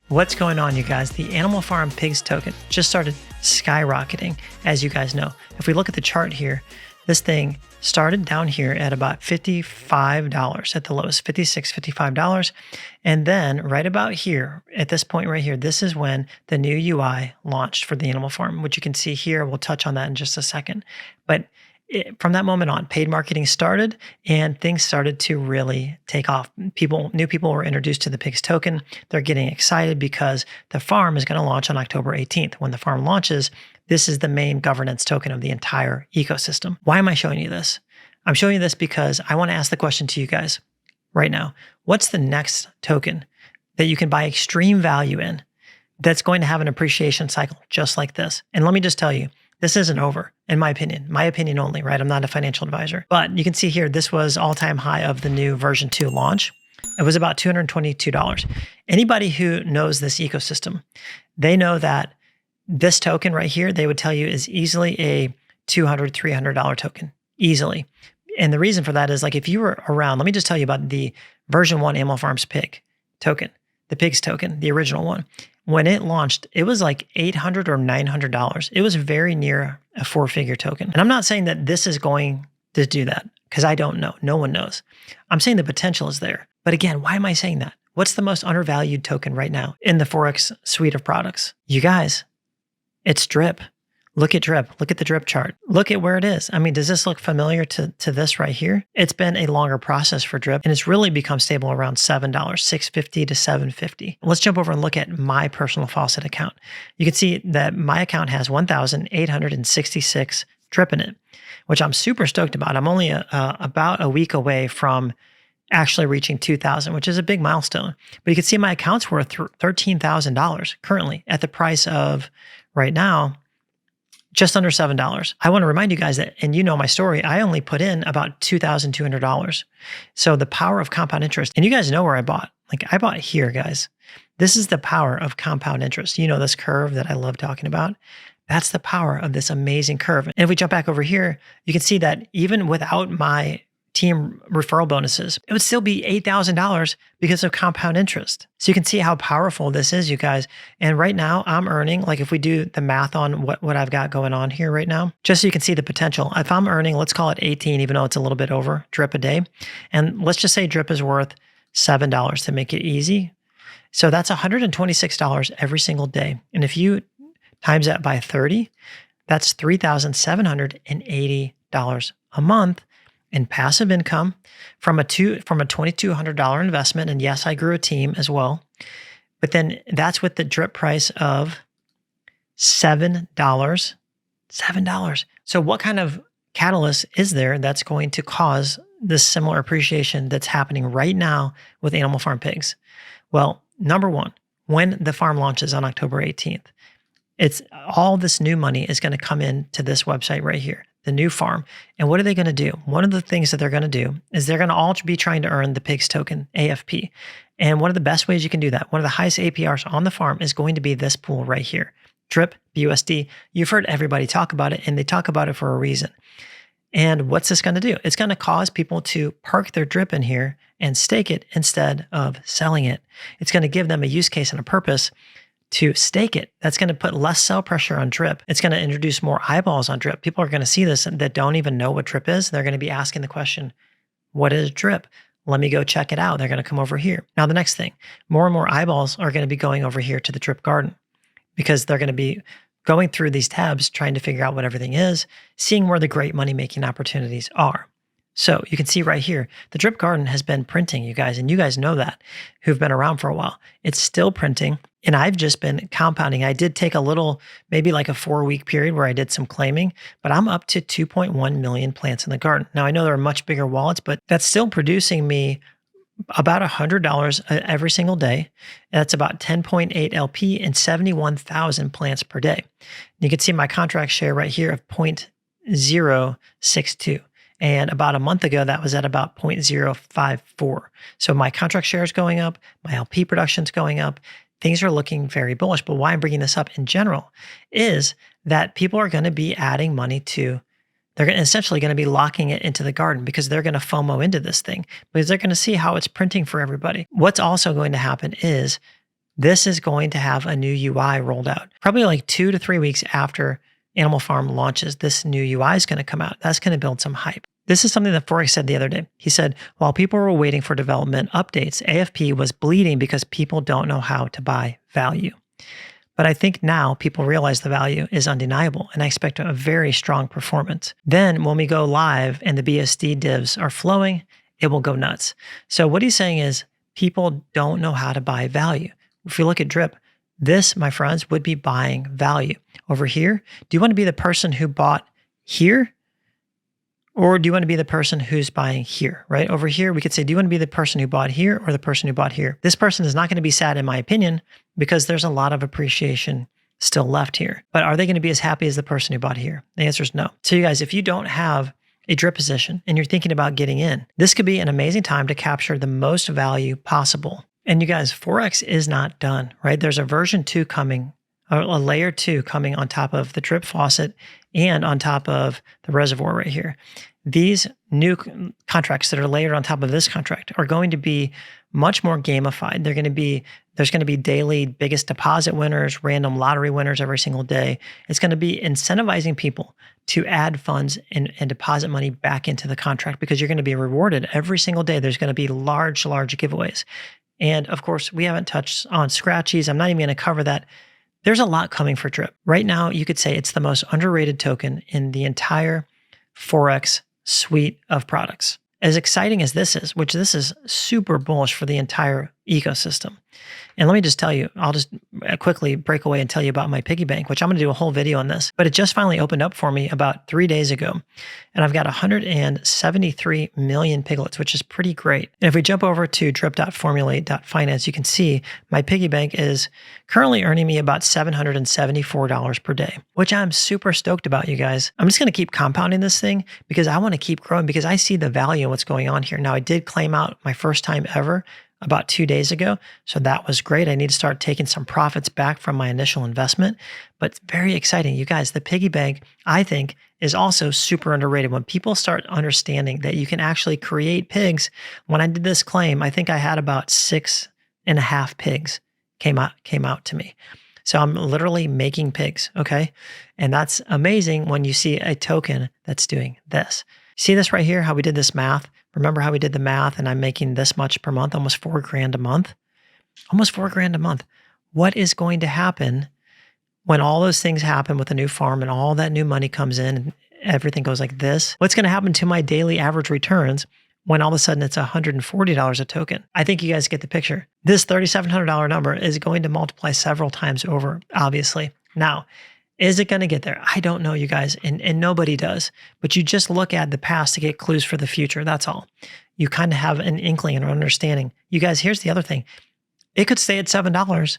What's going on, you guys? The Animal Farm Pigs token just started skyrocketing, as you guys know. If we look at the chart here, this thing started down here at about $55 at the lowest, $56, $55. And then right about here, at this point right here, this is when the new UI launched for the Animal Farm, which you can see here. We'll touch on that in just a second. But from that moment on, paid marketing started and things started to really take off. New people were introduced to the Pigs token. They're getting excited because the farm is going to launch on October 18th. When the farm launches, this is the main governance token of the entire ecosystem. Why am I showing you this? I'm showing you this because I want to ask the question to you guys right now. What's the next token that you can buy extreme value in that's going to have an appreciation cycle just like this? And let me just tell you, this isn't over, in my opinion only, right? I'm not a financial advisor. But you can see here, this was all-time high of the new version 2 launch. It was about $222. Anybody who knows this ecosystem, they know that this token right here, they would tell you is easily a $200, $300 token, easily. And the reason for that is, like, if you were around, let me just tell you about the version 1 Animal Farms pig token, the pigs token, the original one. When it launched, it was like $800 or $900. It was very near a 4-figure token. And I'm not saying that this is going to do that because I don't know. No one knows. I'm saying the potential is there. But again, why am I saying that? What's the most undervalued token right now in the Forex suite of products? You guys, it's DRIP. Look at DRIP. Look at the DRIP chart. Look at where it is. I mean, does this look familiar to this right here? It's been a longer process for DRIP, and it's really become stable around $7, $6.50 to $7.50. Let's jump over and look at my personal faucet account. You can see that my account has 1,866 DRIP in it, which I'm super stoked about. I'm only about a week away from actually reaching 2,000, which is a big milestone. But you can see my account's worth $13,000 currently at the price of right now, just under $7. I want to remind you guys that, and you know my story, I only put in about $2,200. So the power of compound interest, and you guys know where I bought. Like, I bought here, guys. This is the power of compound interest. You know this curve that I love talking about? That's the power of this amazing curve. And if we jump back over here, you can see that even without my team referral bonuses, it would still be $8,000 because of compound interest. So you can see how powerful this is, you guys. And right now I'm earning, like, if we do the math on what I've got going on here right now, just so you can see the potential. If I'm earning, let's call it 18, even though it's a little bit over DRIP a day. And let's just say DRIP is worth $7 to make it easy. So that's $126 every single day. And if you times that by 30, that's $3,780 a month in passive income from a $2,200 investment. And yes, I grew a team as well. But then that's with the DRIP price of $7. $7. So what kind of catalyst is there that's going to cause this similar appreciation that's happening right now with Animal Farm pigs? Well, number one, when the farm launches on October 18th, it's all this new money is going to come into this website right here, the new farm. And what are they going to do? One of the things that they're going to do is they're going to all be trying to earn the pigs token, AFP. And one of the best ways you can do that, one of the highest APRs on the farm, is going to be this pool right here, DRIP BUSD. You've heard everybody talk about it, and they talk about it for a reason. And what's this going to do? It's going to cause people to park their DRIP in here and stake it instead of selling it. It's going to give them a use case and a purpose to stake it. That's going to put less sell pressure on DRIP. It's going to introduce more eyeballs on DRIP. People are going to see this that don't even know what DRIP is. They're going to be asking the question, what is DRIP? Let me go check it out. They're going to come over here. Now, the next thing, more and more eyeballs are going to be going over here to the DRIP garden because they're going to be going through these tabs, trying to figure out what everything is, seeing where the great money-making opportunities are. So you can see right here, the DRIP garden has been printing, you guys, and you guys know that, who've been around for a while. It's still printing, and I've just been compounding. I did take a little, maybe like a 4-week period where I did some claiming, but I'm up to 2.1 million plants in the garden. Now, I know there are much bigger wallets, but that's still producing me about $100 every single day. That's about 10.8 LP and 71,000 plants per day. You can see my contract share right here of 0.062. And about a month ago, that was at about 0.054. So my contract share is going up, my LP production is going up. Things are looking very bullish. But why I'm bringing this up in general is that people are going to be adding money to, they're essentially going to be locking it into the garden because they're going to FOMO into this thing because they're going to see how it's printing for everybody. What's also going to happen is this is going to have a new UI rolled out. Probably like 2 to 3 weeks after Animal Farm launches, this new UI is going to come out. That's going to build some hype. This is something that Forex said the other day. He said, while people were waiting for development updates, AFP was bleeding because people don't know how to buy value. But I think now people realize the value is undeniable, and I expect a very strong performance. Then when we go live and the BSD divs are flowing, it will go nuts. So what he's saying is people don't know how to buy value. If you look at Drip, this, my friends, would be buying value. Over here, do you want to be the person who bought here? Or do you want to be the person who's buying here, right? Over here, we could say, do you want to be the person who bought here or the person who bought here? This person is not going to be sad, in my opinion, because there's a lot of appreciation still left here. But are they going to be as happy as the person who bought here? The answer is no. So you guys, if you don't have a drip position and you're thinking about getting in, this could be an amazing time to capture the most value possible. And you guys, Forex is not done, right? There's a version 2 coming, or a layer 2 coming on top of the drip faucet and on top of the reservoir right here. These new contracts that are layered on top of this contract are going to be much more gamified. There's going to be daily biggest deposit winners, random lottery winners every single day. It's going to be incentivizing people to add funds and deposit money back into the contract because you're going to be rewarded every single day. There's going to be large giveaways. And of course, we haven't touched on scratchies. I'm not even going to cover that. There's a lot coming for Drip. Right now, you could say it's the most underrated token in the entire Forex suite of products. As exciting as this is, which this is super bullish for the entire ecosystem. And let me just tell you, I'll just quickly break away and tell you about my piggy bank, which I'm going to do a whole video on this, but it just finally opened up for me about 3 days ago. And I've got 173 million piglets, which is pretty great. And if we jump over to drip.formulate.finance, you can see my piggy bank is currently earning me about $774 per day, which I'm super stoked about, you guys. I'm just going to keep compounding this thing because I want to keep growing because I see the value in what's going on here. Now, I did claim out my first time ever about 2 days ago. So that was great. I need to start taking some profits back from my initial investment, but it's very exciting. You guys, the piggy bank, I think, is also super underrated. When people start understanding that you can actually create pigs, when I did this claim, I think I had about 6.5 pigs came out to me. So I'm literally making pigs, okay? And that's amazing when you see a token that's doing this. See this right here, how we did this math? Remember how we did the math and I'm making this much per month, almost $4,000 a month? Almost $4,000 a month. What is going to happen when all those things happen with a new farm and all that new money comes in and everything goes like this? What's going to happen to my daily average returns when all of a sudden it's $140 a token? I think you guys get the picture. This $3,700 number is going to multiply several times over, obviously. Now, is it going to get there? I don't know, you guys, and nobody does. But you just look at the past to get clues for the future. That's all. You kind of have an inkling and an understanding. You guys, here's the other thing. It could stay at $7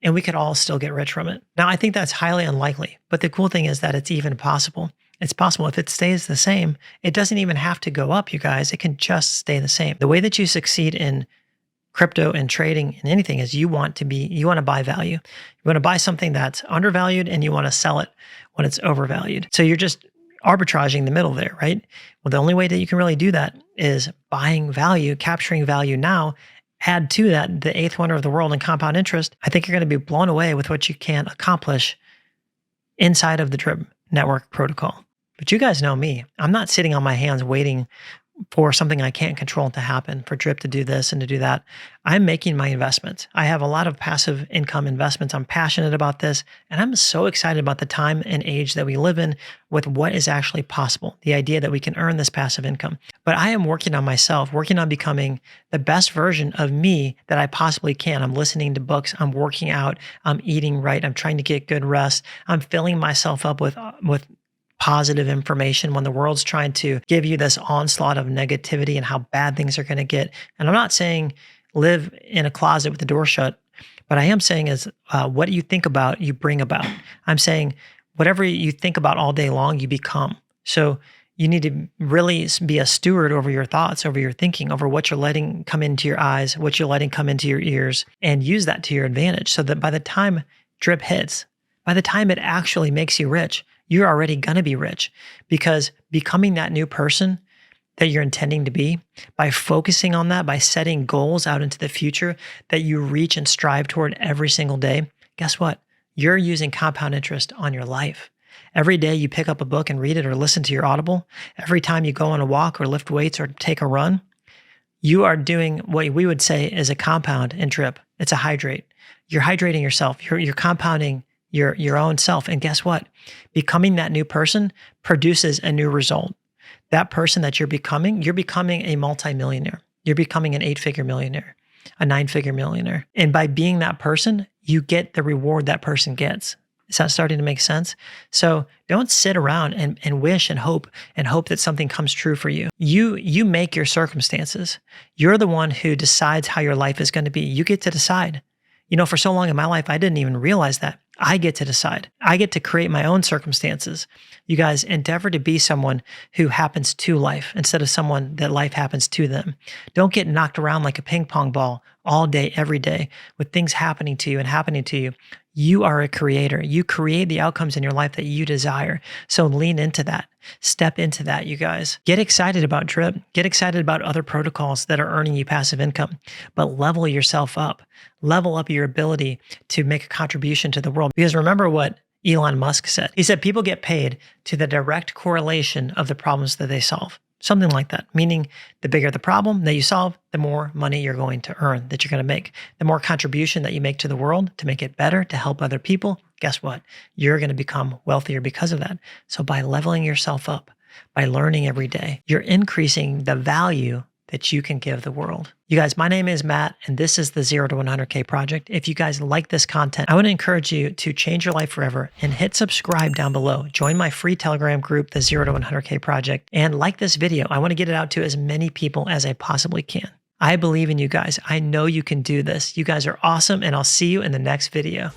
and we could all still get rich from it. Now, I think that's highly unlikely. But the cool thing is that it's even possible. It's possible if it stays the same. It doesn't even have to go up, you guys. It can just stay the same. The way that you succeed in crypto and trading and anything is you want to buy value. You want to buy something that's undervalued and you want to sell it when it's overvalued. So you're just arbitraging the middle there, right? Well, the only way that you can really do that is buying value, capturing value now. Add to that the eighth wonder of the world in compound interest. I think you're going to be blown away with what you can accomplish inside of the Drip network protocol. But you guys know me. I'm not sitting on my hands waiting for something I can't control to happen, for Drip to do this and to do that. I'm making my investments. I have a lot of passive income investments. I'm passionate about this, and I'm so excited about the time and age that we live in with what is actually possible, the idea that we can earn this passive income. But I am working on myself, working on becoming the best version of me that I possibly can. I'm listening to books. I'm working out. I'm eating right. I'm trying to get good rest. I'm filling myself up with positive information when the world's trying to give you this onslaught of negativity and how bad things are going to get. And I'm not saying live in a closet with the door shut, but I am saying is what you think about, you bring about. I'm saying whatever you think about all day long, you become. So you need to really be a steward over your thoughts, over your thinking, over what you're letting come into your eyes, what you're letting come into your ears, and use that to your advantage so that by the time Drip hits, by the time it actually makes you rich, you're already going to be rich, because becoming that new person, that you're intending to be, by focusing on that, by setting goals out into the future that you reach and strive toward every single day, guess what? You're using compound interest on your life. Every day you pick up a book and read it or listen to your Audible, every time you go on a walk or lift weights or take a run, you are doing what we would say is a compound and drip. It's a hydrate. You're hydrating yourself. You're compounding your own self. And guess what? Becoming that new person produces a new result. That person that you're becoming a multimillionaire. You're becoming an 8-figure millionaire, a 9-figure millionaire. And by being that person, you get the reward that person gets. Is that starting to make sense? So don't sit around and wish and hope that something comes true for you. You make your circumstances. You're the one who decides how your life is going to be. You get to decide. For so long in my life, I didn't even realize that. I get to decide. I get to create my own circumstances. You guys, endeavor to be someone who happens to life instead of someone that life happens to them. Don't get knocked around like a ping pong ball all day, every day, with things happening to you and happening to you. You are a creator. You create the outcomes in your life that you desire. So lean into that. Step into that, you guys. Get excited about drip. Get excited about other protocols that are earning you passive income, but level yourself up. Level up your ability to make a contribution to the world. Because remember what Elon Musk said. He said people get paid to the direct correlation of the problems that they solve. Something like that, meaning the bigger the problem that you solve, the more money you're going to earn, that you're going to make. The more contribution that you make to the world to make it better, to help other people, guess what? You're going to become wealthier because of that. So by leveling yourself up, by learning every day, you're increasing the value that you can give the world. You guys, my name is Matt, and this is the 0 to 100K project. If you guys like this content, I want to encourage you to change your life forever and hit subscribe down below. Join my free Telegram group, the 0 to 100K project, and like this video. I want to get it out to as many people as I possibly can. I believe in you guys. I know you can do this. You guys are awesome, and I'll see you in the next video.